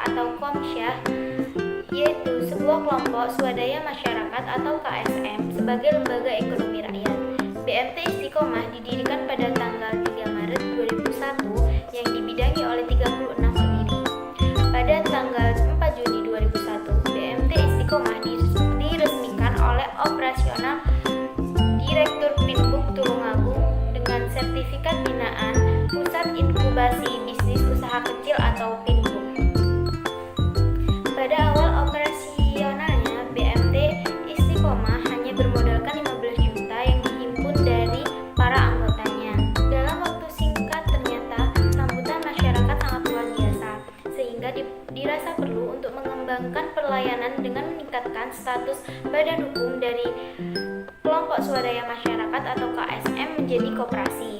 atau Komsyah, yaitu sebuah kelompok swadaya masyarakat atau KSM sebagai lembaga ekonomi rakyat. BMT Istiqomah didirikan pada tanggal 3 Maret 2001 yang dibidangi oleh 36 pendiri. Pada tanggal 4 Juni 2001, BMT Istiqomah diresmikan oleh Operasional Direktur Pinbuk Tulungagung dengan sertifikat binaan Pusat Inkubasi Bisnis Usaha Kecil atau Pinbuk. Pada awal operasionalnya, BMT Istiqomah hanya bermodalkan 15 juta yang dihimpun dari para anggotanya. Dalam waktu singkat ternyata sambutan masyarakat sangat luar biasa, sehingga dirasa perlu untuk mengembangkan pelayanan dengan meningkatkan status badan hukum dari kelompok swadaya masyarakat atau KSM menjadi koperasi.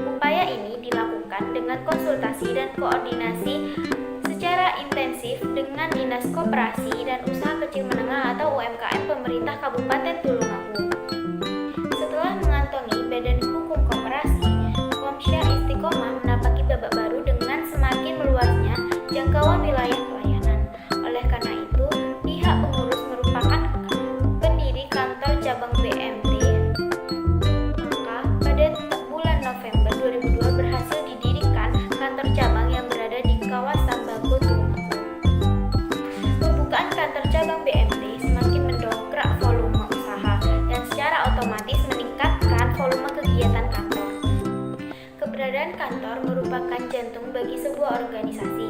Upaya ini dilakukan dengan konsultasi dan koordinasi secara intensif dengan Dinas Koperasi dan Usaha Kecil Menengah atau UMKM pemerintah Kabupaten Tulungagung. Setelah mengantongi badan hukum koperasi, Komsyah Istiqomah menapaki babak baru dengan semakin meluasnya jangkauan wilayah pelayanan. Oleh karena itu, pihak pengurus merupakan pendiri kantor cabang BMT. Maka pada bulan November 2002 berhasil didirikan kantor cabang yang berada di kawasan Bago Tulungagung. Pembukaan kantor cabang BMT semakin mendongkrak volume usaha dan secara otomatis meningkatkan volume kegiatan kantor. Keberadaan kantor merupakan jantung bagi sebuah organisasi.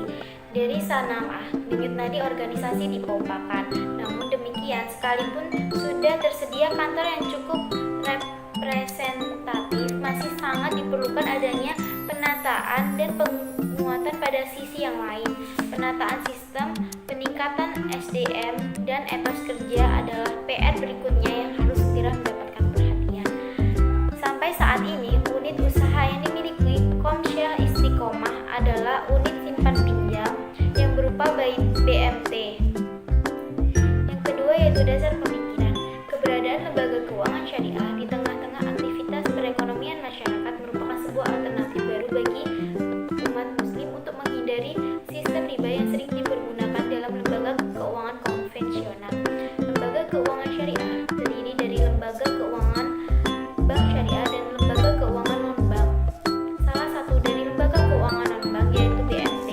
Dari sanamah denyut nadi organisasi dipompakan. Namun demikian, sekalipun sudah tersedia kantor yang cukup representatif, masih sangat diperlukan adanya penataan dan penguatan pada sisi yang lain. Penataan sistem, peningkatan SDM, dan etos kerja adalah PR berikutnya yang harus segera mendapatkan perhatian. Sampai saat ini, unit usaha yang dimiliki Komsyah Istiqomah adalah unit simpan pinjam yang berupa BMT. Yang kedua yaitu dasar pemikiran. Keberadaan lembaga keuangan syariah di tengah-tengah aktivitas perekonomian masyarakat merupakan sebuah alternatif baru bagi umat muslim untuk menghindari sistem riba yang sering dipergunakan dalam lembaga keuangan konvensional. Lembaga keuangan syariah terdiri dari lembaga keuangan bank syariah dan lembaga keuangan non-bank. Salah satu dari lembaga keuangan non-bank yaitu BMT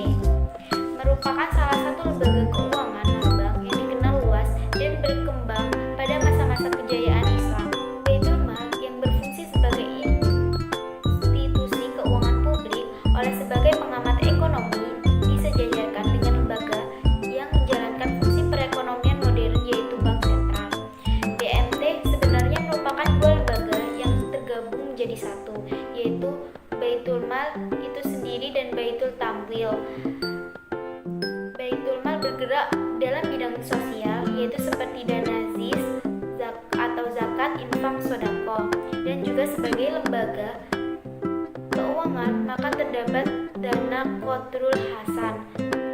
merupakan salah satu lembaga keuangan non-bank yang dikenal luas dan berkembang pada masa-masa kejayaan Islam. Baitul Mal yang berfungsi sebagai institusi keuangan publik oleh sebagai pengamat ekonomi disejajarkan dengan lembaga yang menjalankan fungsi perekonomian modern yaitu bank sentral. BMT sebenarnya merupakan dua lembaga yang tergabung menjadi satu, yaitu Baitul Mal itu sendiri dan Baitul Tamwil. Baitul Mal bergerak dalam bidang sosial yaitu seperti dana ZIS atau zakat, infak, sodako, dan juga sebagai lembaga keuangan maka terdapat dana Qadrul Hasan.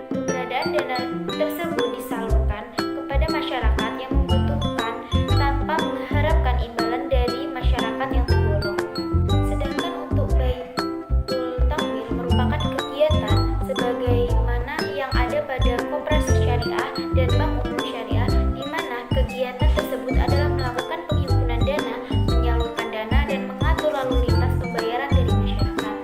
Keberadaan dana tersebut disalurkan kepada masyarakat yang membutuhkan tanpa mengharapkan imbalan dari masyarakat yang tergolong. Sedangkan untuk Baitul Tamwil merupakan kegiatan sebagaimana yang ada pada koperasi syariah dan bank umum syariah, di mana kegiatan tersebut adalah melakukan penghimpunan dana, menyalurkan dana, dan mengatur lalu lintas pembayaran dari masyarakat.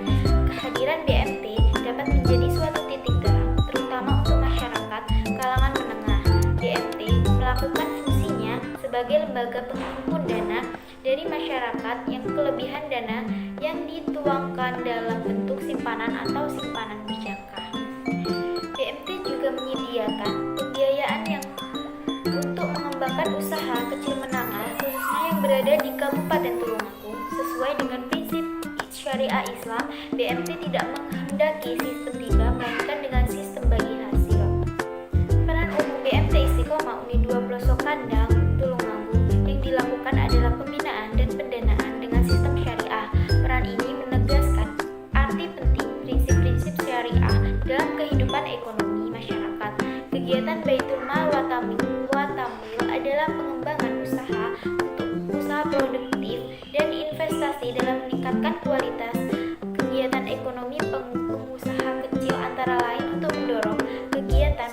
Kehadiran BMT dapat menjadi suatu titik terang, terutama untuk masyarakat kalangan menengah. BMT melakukan fungsinya sebagai lembaga penghimpun dana dari masyarakat yang kelebihan dana yang dituangkan dalam bentuk simpanan atau simpanan berjangka. BMT juga menyediakan pembiayaan yang untuk mengembangkan usaha kecil menengah khususnya yang berada di Kabupaten Tulungagung. Sesuai dengan prinsip syariah Islam, BMT tidak menghendaki sistem riba melainkan dengan sistem bagi hasil. Peran umum BMT Istiqomah Unit 2 Pelosok Kandang Tulungagung yang dilakukan adalah pembinaan dan pendanaan dengan sistem syariah. Peran ini menegaskan arti penting prinsip-prinsip syariah dalam kehidupan ekonomi masyarakat. Kegiatan Baitul Mal wa Tamwil adalah pengembangan usaha untuk usaha produktif dan investasi dalam meningkatkan kualitas kegiatan ekonomi pengusaha kecil, antara lain untuk mendorong kegiatan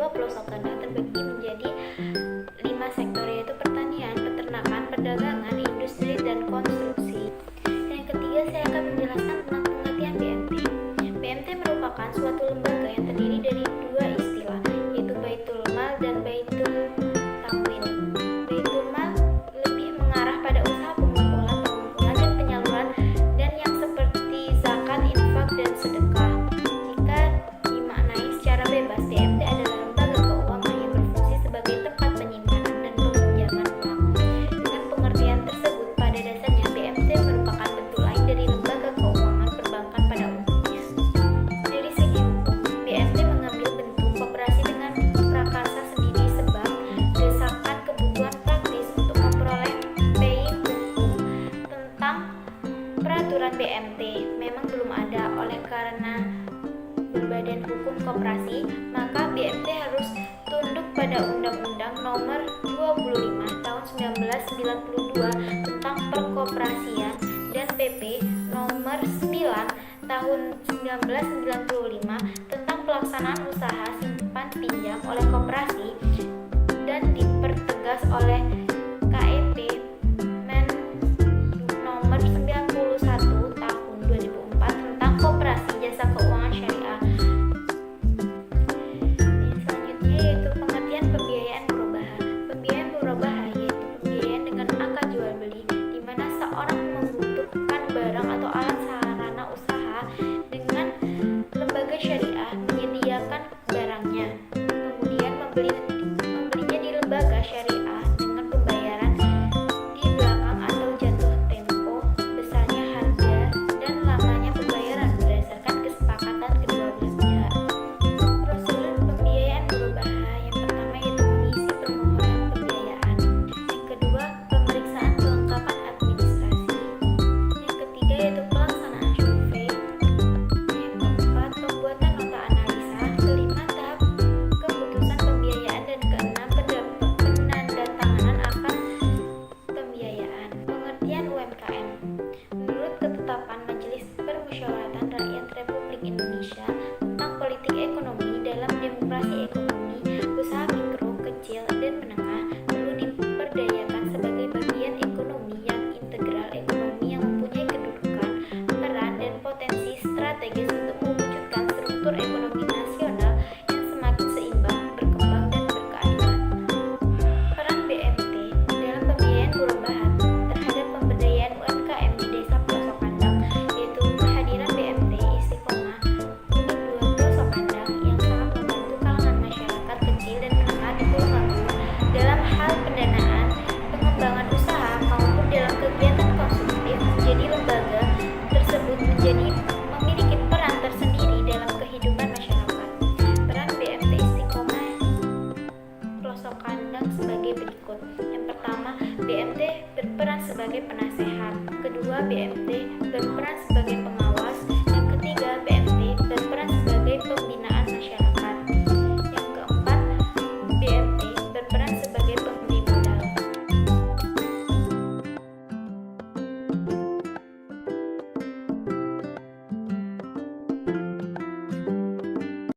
dua pelosok ganda terbagi menjadi 5 sektor, yaitu pertanian, peternakan, perdagangan, industri, dan konstruksi. Yang ketiga, saya akan menjelaskan tentang pengertian BMT. BMT merupakan suatu lembaga yang terdiri dari dua istilah, yaitu Baitul Mal dan Baitul Tamwil. Baitul Mal lebih mengarah pada usaha pengumpulan dan penyaluran dan yang seperti zakat, infak, dan sedekah. Jika dimaknai secara bebas, BMT adalah lembaga keuangan yang berfungsi sebagai tempat penyimpanan dan peminjaman uang. Dengan pengertian tersebut, pada dasarnya BMT merupakan bentuk lain dari lembaga keuangan perbankan pada umumnya. Dari segi hukum, BMT mengambil bentuk koperasi dengan prakarsa sendiri sebab desakan kebutuhan praktis untuk memperoleh paying hukum tentang peraturan BMT memang belum ada. Oleh karena berbadan hukum koperasi, maka BMT harus tunduk pada Undang-Undang Nomor 25 Tahun 1992 tentang Perkoperasian dan PP Nomor 9 Tahun 1995 tentang pelaksanaan usaha simpan pinjam oleh koperasi, dan dipertegas oleh